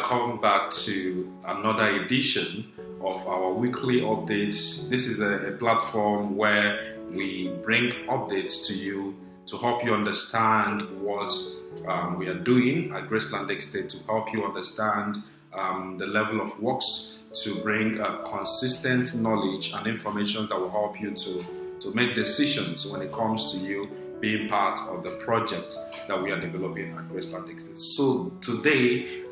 welcome back to another edition of our weekly updates. This is a platform where we bring updates to you to help you understand what we are doing at Graceland Estate, to help you understand the level of works, to bring consistent knowledge and information that will help you to make decisions when it comes to you being part of the project that we are developing at Graceland Estate. So today,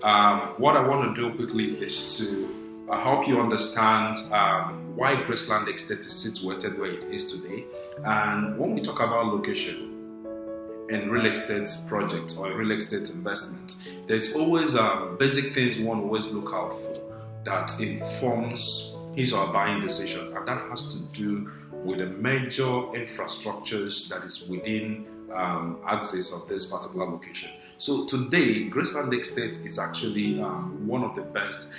what I want to do quickly is to help you understand why Graceland Estate is situated where it is today. And when we talk about location in real estate project or real estate investment, there's always basic things one always look out for that informs his or her buying decision, and that has to do with the major infrastructures that is within access of this particular location. So today, Graceland Estate is actually one of the best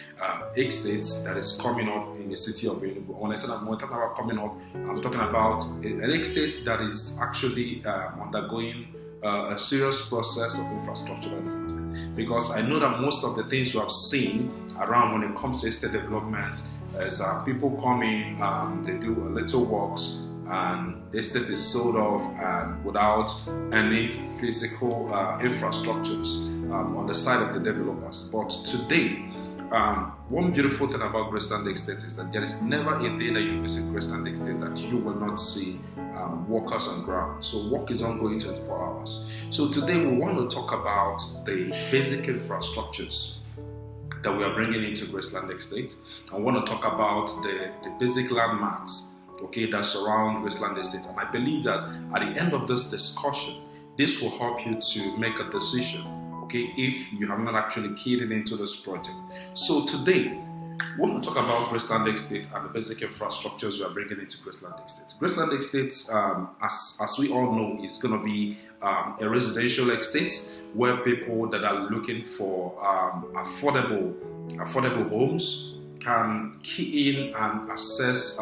estates that is coming up in the city of Enugu. When I said I'm talking about coming up, I'm talking about an estate that is actually undergoing a serious process of infrastructure development. Because I know that most of the things you have seen around when it comes to estate development is people come in, they do a little works, and the estate is sold off and without any physical infrastructures on the side of the developers. But today, one beautiful thing about Graceland Estate is that there is never a day that you visit Graceland Estate that you will not see workers on ground. So work is ongoing 24 hours. So today we want to talk about the basic infrastructures that we are bringing into Graceland Estate. I want to talk about the basic landmarks, that surround Graceland Estate. And I believe that at the end of this discussion, this will help you to make a decision, if you have not actually keyed into this project. So today, we want to talk about Graceland Estate and the basic infrastructures we are bringing into Graceland Estate. Graceland Estate, as we all know, is going to be a residential estate where people that are looking for affordable homes can key in and access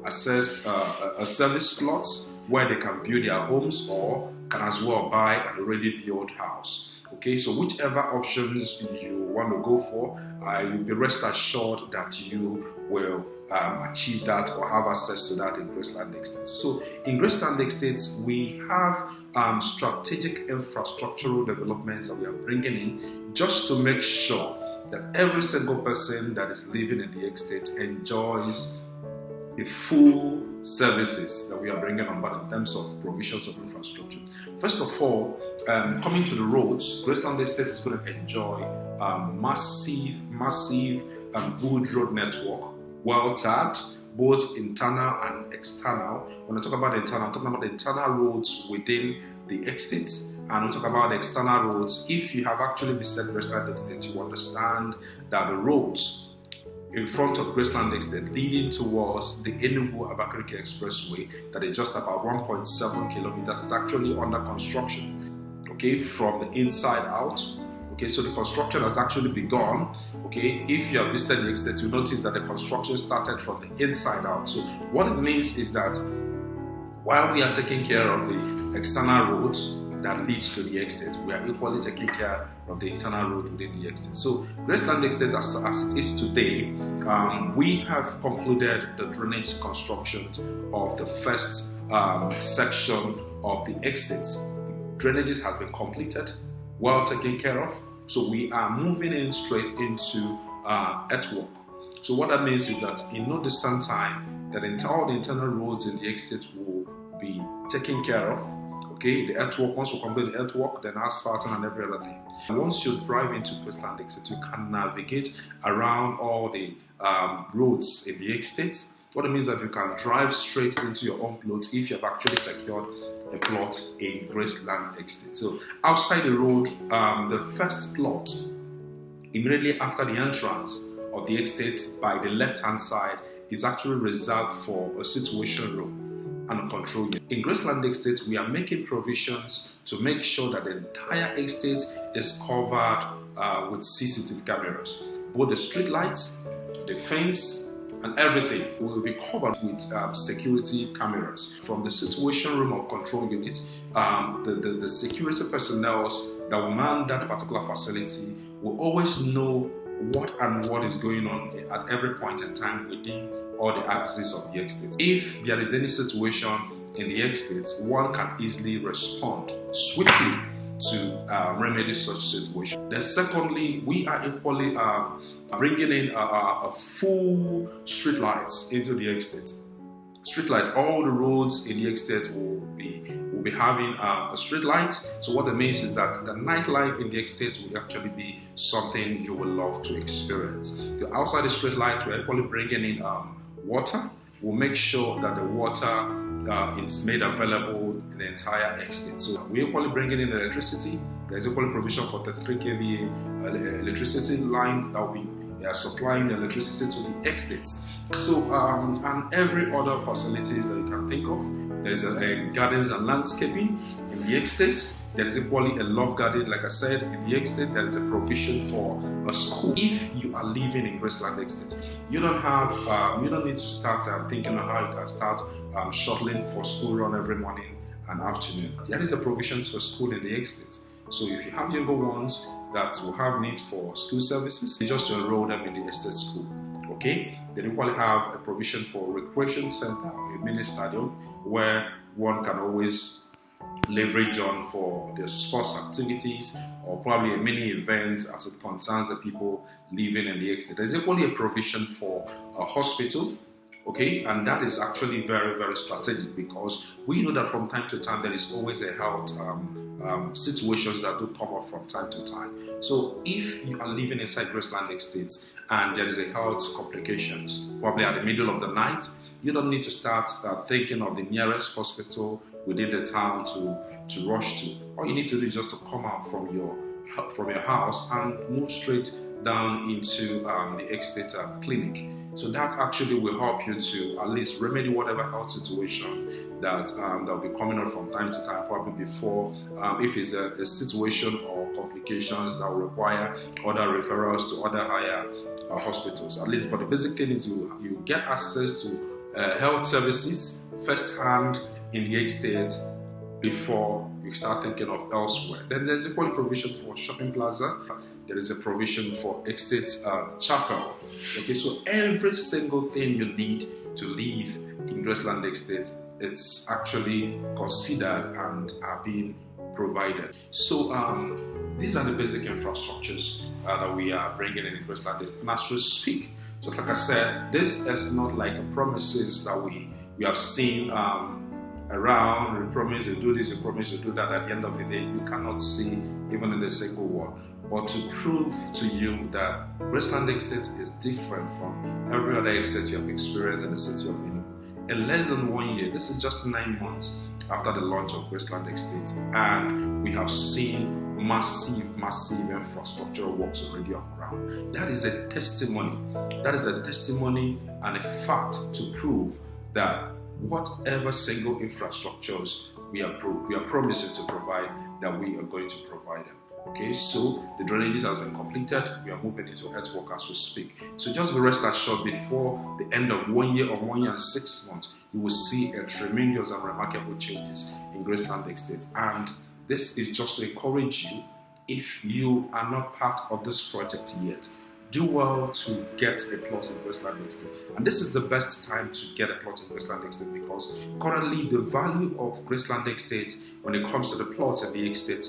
a service plot where they can build their homes, or can as well buy an already built house. So whichever options you want to go for, you'll be rest assured that you will achieve that or have access to that in Graceland Estate. So in Graceland Estate, we have strategic infrastructural developments that we are bringing in just to make sure that every single person that is living in the estate enjoys the full services that we are bringing on board in terms of provisions of infrastructure. First of all, coming to the roads, Graceland Estate is going to enjoy massive good road network, well tarred, both internal and external. When I talk about internal, I'm talking about the internal roads within the estate, and we talk about the external roads. If you have actually visited Graceland Estate, you understand that the roads in front of Graceland Estate leading towards the Enugu-Abakaliki Expressway that is just about 1.7 kilometers is actually under construction, from the inside out. So the construction has actually begun. If you have visited the estate, you notice that the construction started from the inside out. So what it means is that while we are taking care of the external roads that leads to the estate, we are equally taking care of the internal road within the estate. So Graceland Estate, as it is today, we have concluded the drainage construction of the first section of the estate. Drainages has been completed, well taken care of. So we are moving in straight into earthwork. So what that means is that in no distant time, that all the internal roads in the estate will be taken care of. The earthwork, once you complete the earthwork, then asphalting and every other thing. And once you drive into Graceland Estate, you can navigate around all the roads in the estate. What it means is that you can drive straight into your own plot if you have actually secured a plot in Graceland Estate. So outside the road, the first plot, immediately after the entrance of the estate by the left-hand side, is actually reserved for a situation room and a control unit. In Graceland Estate, we are making provisions to make sure that the entire estate is covered with CCTV cameras. Both the street lights, the fence, and everything will be covered with security cameras. From the situation room or control unit, the security personnel that will man that particular facility will always know what is going on at every point in time within all the axes of the estate. If there is any situation in the estate, one can easily respond swiftly to remedy such situation. Then secondly, we are equally bringing in a full street lights into the estate. Street light, all the roads in the estate will be having a street light. So what that means is that the nightlife in the estate will actually be something you will love to experience. Outside the street light, we're equally bringing in water. We'll make sure that the water is made available in the entire estate. So we're equally bringing in electricity. There's equally provision for the 3 kVA electricity line that will be supplying the electricity to the estate. So and every other facilities that you can think of. There is a gardens and landscaping in the estate. There is equally a love garden, like I said, in the estate. There is a provision for a school. If you are living in Graceland Estate, you don't need to start thinking of how you can start shuttling for school run every morning and afternoon. There is a provision for school in the estate. So if you have younger ones that will have need for school services, you just enroll them in the estate school. Okay? They equally have a provision for recreation center, a mini stadium, where one can always leverage on for their sports activities or probably a mini event as it concerns the people living in the estate. There's equally a provision for a hospital, okay, and that is actually very, very strategic because we know that from time to time there is always a health situations that do come up from time to time. So if you are living inside Graceland Estate and there is a health complications, probably at the middle of the night, you don't need to start thinking of the nearest hospital within the town to rush to. All you need to do is just to come out from your house and move straight down into the estate clinic. So that actually will help you to at least remedy whatever health situation that will be coming up from time to time, probably before, if it's a situation or complications that will require other referrals to other higher hospitals. At least, but the basic thing is you get access to health services firsthand in the estate before you start thinking of elsewhere. Then there's equally provision for shopping plaza. There is a provision for estate chapel. Okay, so every single thing you need to live in Graceland Estate, it's actually considered and are being provided. So these are the basic infrastructures that we are bringing in Graceland Estate. And as we speak, just like I said, this is not like a promises that we have seen around. You promise you do this, you promise you do that. At the end of the day, you cannot see even in a single word. But to prove to you that Graceland Estate is different from every other estate you have experienced in the city of Enugu. In less than 1 year, this is just 9 months after the launch of Graceland Estate, and we have seen massive infrastructural works already on ground. That is a testimony. That is a testimony and a fact to prove that whatever single infrastructures we are promising to provide, that we are going to provide them. Okay, so the drainages has been completed. We are moving into earthwork as we speak. So just be rest assured, before the end of 1 year or 1 year and 6 months, you will see a tremendous and remarkable changes in Graceland Estate. And this is just to encourage you, if you are not part of this project yet, do well to get a plot in Graceland Estate. And this is the best time to get a plot in Graceland Estate because currently the value of Graceland Estate when it comes to the plots in the estate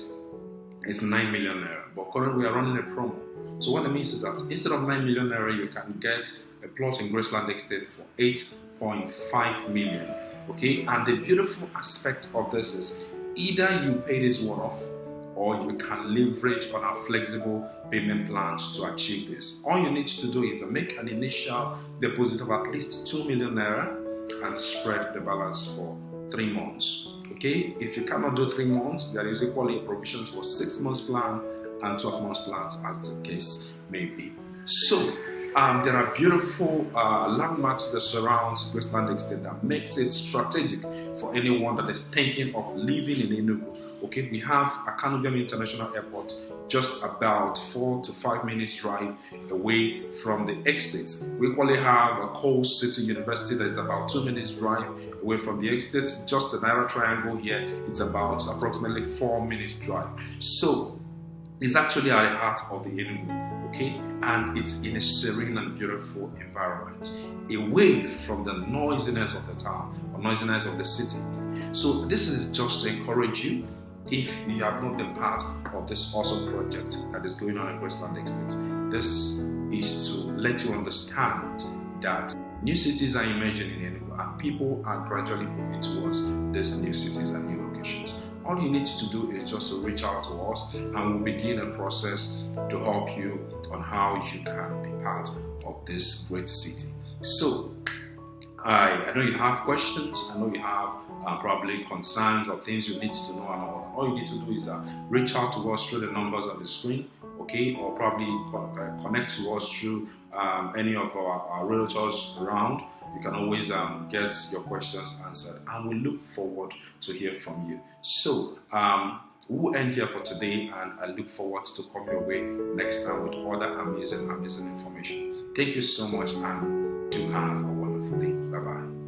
is 9 million naira. But currently we are running a promo. So what it means is that instead of 9 million naira, you can get a plot in Graceland Estate for 8.5 million. Okay, and the beautiful aspect of this is either you pay this one off, or you can leverage on our flexible payment plans to achieve this. All you need to do is to make an initial deposit of at least 2 million naira and spread the balance for 3 months. Okay, if you cannot do 3 months, there is equally provisions for 6 months plan and 12 months plans as the case may be. So there are beautiful landmarks that surrounds Graceland Estate that makes it strategic for anyone that is thinking of living in Enugu Okay, we have Akanu International Airport just about 4 to 5 minutes drive away from the estate. We equally have a Coal City University that is about 2 minutes drive away from the estate. Just a Naira Triangle here, it's about approximately 4 minutes drive. So it's actually at the heart of the Enugu, okay? And it's in a serene and beautiful environment, away from the noisiness of the town or noisiness of the city. So this is just to encourage you, if you have not been part of this awesome project that is going on in Graceland Estate. This is to let you understand that new cities are emerging in Enugu and people are gradually moving towards these new cities and new locations. All you need to do is just to reach out to us and we'll begin a process to help you on how you can be part of this great city. So, I know you have questions, I know you have probably concerns or things you need to know and all. All you need to do is reach out to us through the numbers on the screen, okay, or probably connect to us through any of our realtors around. You can always get your questions answered, and we look forward to hear from you. So we'll end here for today, and I look forward to coming your way next time with other amazing information. Thank you so much, and do have a wonderful day. Bye-bye.